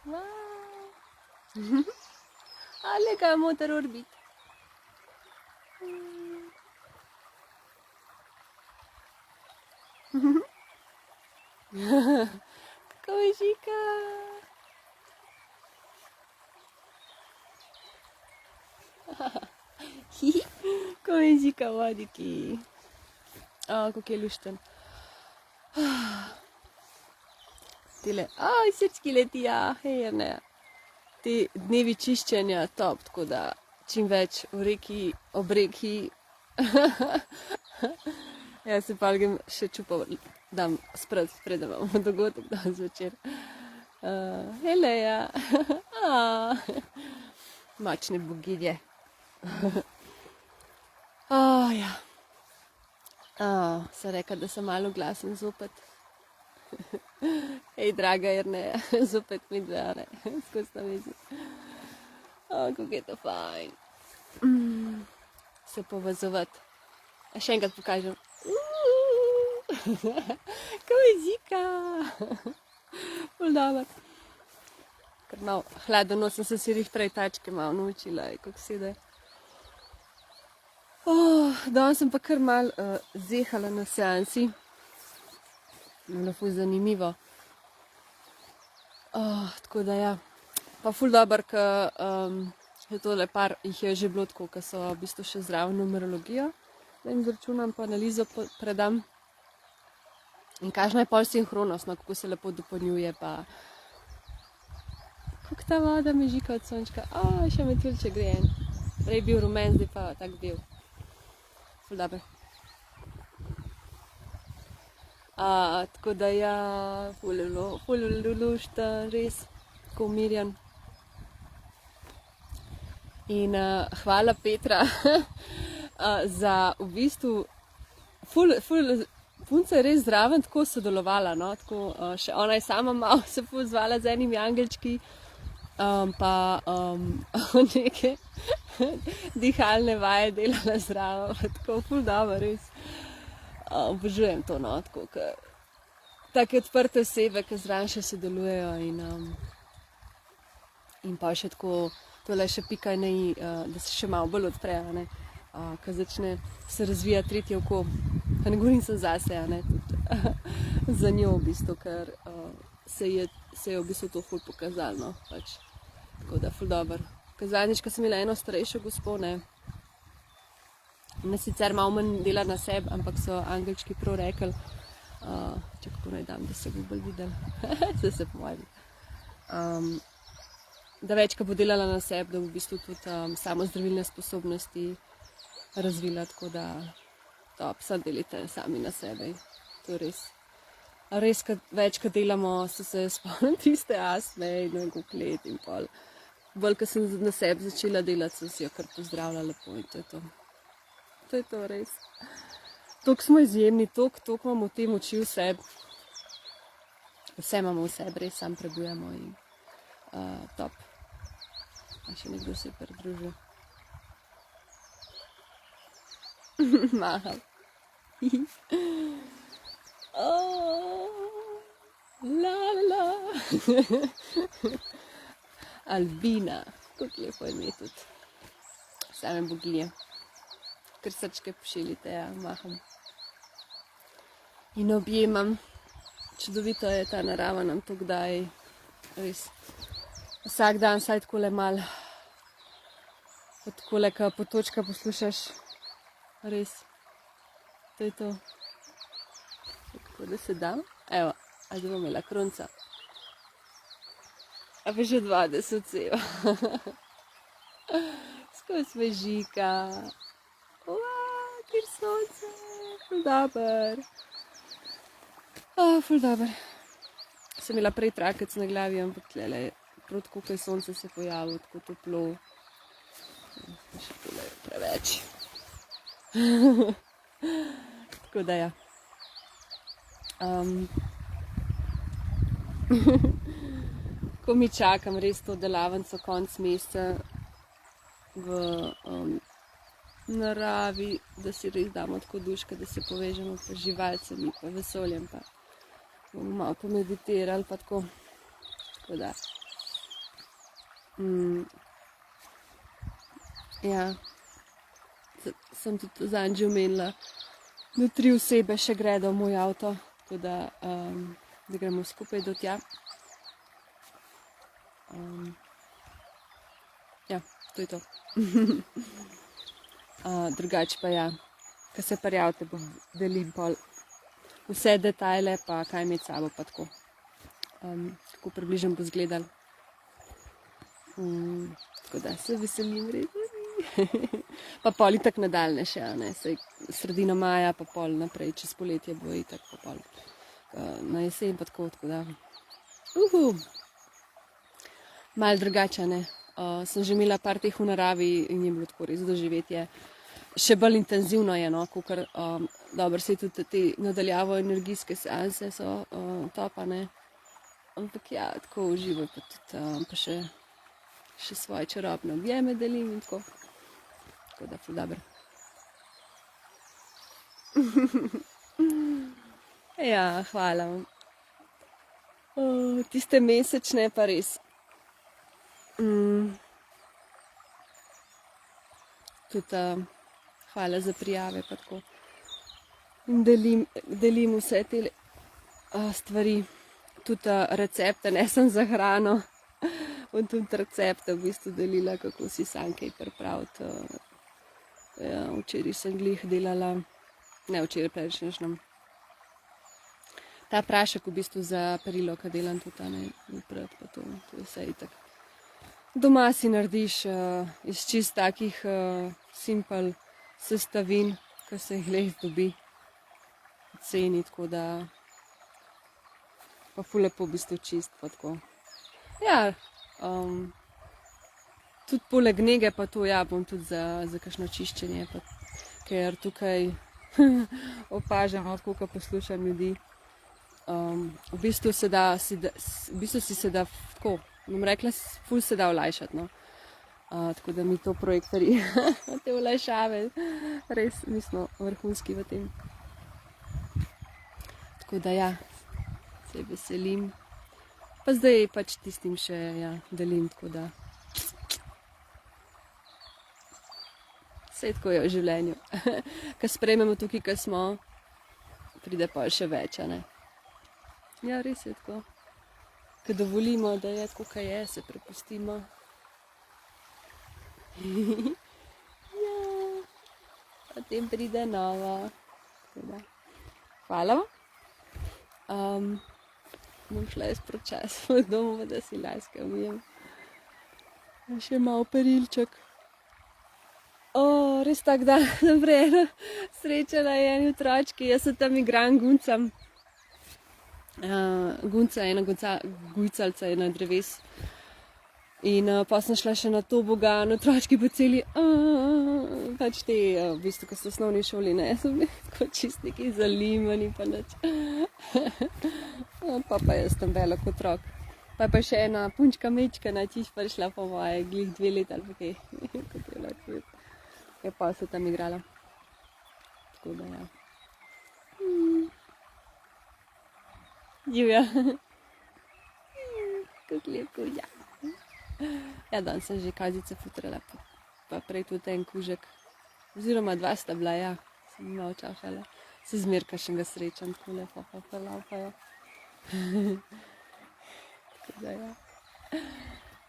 Wow. Ale kaj motor orbit. Kako je žika. Kako je žika vodiki. Kako je lušten. Tile, srčki letijo, hej, ne. Te dnevi čiščenja top, tako da čim več v reki, ob reki. Jaz se pa grem še čupal, dam spred, da imamo dogodek danes zvečer. Heleja. Močne boginje. Ja. Sem rekla, da sem malo glasen zopet. Hej, draga Jerneja, zopet mi dve, ne, skozi na vezi. Kako je to fajn. Se povezovati. Še enkrat pokažem. Kako je žika. Ful dober. Ker malo hladno sem se si prej tačke malo naučila, kako sede. Danes sem pa kar malo zehala na seansi. Bilo ful zanimivo. Tako da ja. Pa ful dober, ker je tole par, jih je že bilo tako, ker so v bistvu še zraven numerologijo. Da jim zračunam, pa analizo predam. In kakšna je pol sinhronost, no, kako se lepo dopolnjuje, pa kako ta voda me žika od sončka. Še metuljček gre en. Prej je bil rumen, zdaj pa tak bil. Ful dober. Tako da ja, ful lušten, res, tako umirjen. In hvala Petra za v bistvu punca je res zraven tako sodelovala, no, tako še ona je sama malo se pozvala z enimi angelčki, pa neke dihalne vaje delala zraven, tako ful dobro, res. Obožujem to, no, tako, ker take odprte osebe, ki zraven še sodelujejo in pa še tako, tole še pika na i, da se še malo bolj odprejo, ne, ko začne se razvijati tretje oko. Pa ne govorim sem zase, ne, tudi za njo v bistvu, ker se je v bistvu to ful pokazalo, no, pač. Tako da ful dober. Ker zadnjič, ko sem imela eno starejšo gospo, ne, ona sicer malo manj dela na sebi, ampak so angelčki prav rekli, če kako naj dam, da se bo bolj videli, se pomojim, da več, ko bo delala na sebi, da bo v bistvu tudi samozdravilne sposobnosti razvila, tako da top, sad delite sami na sebe, to je res. Res, več, ko delamo, se spomnim tiste astme in koliko let in pol. Bolj, ko sem na sebi začela delati, sem si jo kar pozdravila lepo in to je to. To je to, res. Toliko smo izjemni, toliko imamo te moči v sebi. Vse imamo v sebi, res sam prebujemo in top. A še nekdo se je pridružil. Mahal. La la la. Albina, kako lepo ime tudi. Same boginje. Ker srčke pošiljite, ja, maham. In objemam. Čudovito je ta narava, nam to kdaj, res. Vsak dan saj takole malo, takole, ko potočka poslušaš, res. To je to. Tako da se dam. Evo, a zdaj bom imela kronca. A pa že dva, da se odseva. Skozi me žika. Kjer sonce. Ful dober. Ful dober. Sem imela prej trakec na glavi, ampak tlele, prav tako, ko je sonce se pojavilo, tako toplo. Še tole je preveč. Tako da ja. Ko mi čakam res to delavnico konc meseca v naravi, da si res damo tako duška, da se povežemo pa z živalcami, pa vesoljem, pa bomo malo pomeditirali, pa tako. Tako da, Ja, sem tudi zanj že omenila, da 3 osebe še gredo v moj avto, tako da gremo skupaj do tja. Ja, to je to. Drugače pa ja, ko se prijavite, delim pol vse detajle, pa kaj imeti sabo, pa tako. Tako približno bo izgledal. Tako da se veselim res. Pa pol itak nadaljne še, saj sredina maja, pa pol naprej, čez poletje bo itak, pa pol na jesen, pa tako da. Malo drugače, ne. Sem že imela par teh v naravi in je bilo tako res doživetje. Še bolj intenzivno je, no, kakor dobro se tudi te nadaljavo energijske seanse so topa, ne. Ampak ja, tako uživaj, pa tudi pa še svoje čarobne objeme delim in tako. Tako da ful dobro. Ja, hvala. Tiste mesečne pa res. Tudi hvala za prijave pa tako. In delim vse te stvari. Tudi recepte, ne sem za hrano. In tudi recepte v bistvu delila, kako si sam kaj pripraviti. Včeraj sem glih delala, ne včeraj, prejšnjič. Ta prašek v bistvu za perilo, ki delam tudi, ne, napred, pa to je vse itak. Doma si narediš iz čist takih simpel sestavin, ki se jih leh dobi ceni, tako da pa ful lepo v bistvu čist, pa tako. Ja, tudi poleg nege pa to ja, bom tudi za kakšno čiščenje, pa, ker tukaj opažam, koliko poslušam ljudi. V bistvu si se da tako, bom rekla, ful se da olajšati, no. Tako da mi to projektorji, te olajšave, res mi smo vrhunski v tem. Tako da ja, se veselim. Pa zdaj pač tistim še delim, tako da vse tako je v življenju. Ko sprejmemo tukaj, ko smo, pride pa še več, ne. Ja, res je tako. Ko dovolimo, da je tako, kaj je, se prepustimo. Ja, potem pride novo. Hvala. Bom šla jaz počas v domu, da si laske umijem. Še malo perilček. Res tak dan, naprej, srečala je eni otročki, jaz se tam igram guncam. Gunca, ena gujcalca je na dreves. In pa sem šla še na tobogan, otročki po celi, pač te, v bistvu, ko so v osnovni šoli, ne, so bili tako čist neki zalimani, pa nič. Pa jaz tam velik otrok. Pa še ena punčka mečka, čiš prišla po moje, glih 2 leta ali pa kaj, kot je lahko. Ja, pa se tam igrala. Tako da, ja. Divja. Kako lepo, ja. Ja, danes sem že kazice futrala, pa prej tudi en kužek. Oziroma 2 sta bila, ja. Sem malo čahala. Se zmer kakšnega srečam, tako lepo pa laufajo. Tako da, ja.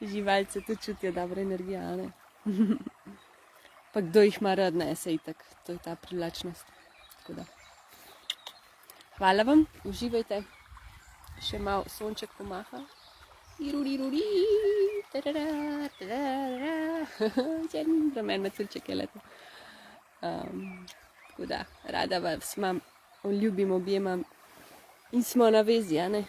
Živalce tudi čutijo dobro energijo, ne. Pa kdo jih ima rad, ne, se itak. To je ta privlačnost. Tako da. Hvala vam, uživajte. Še malo sonček pomaha. Irurirurii, tarara, rumen metulček je leto. Tako da, rada vas imam, ljubim, objemam in smo na vezi, a ne?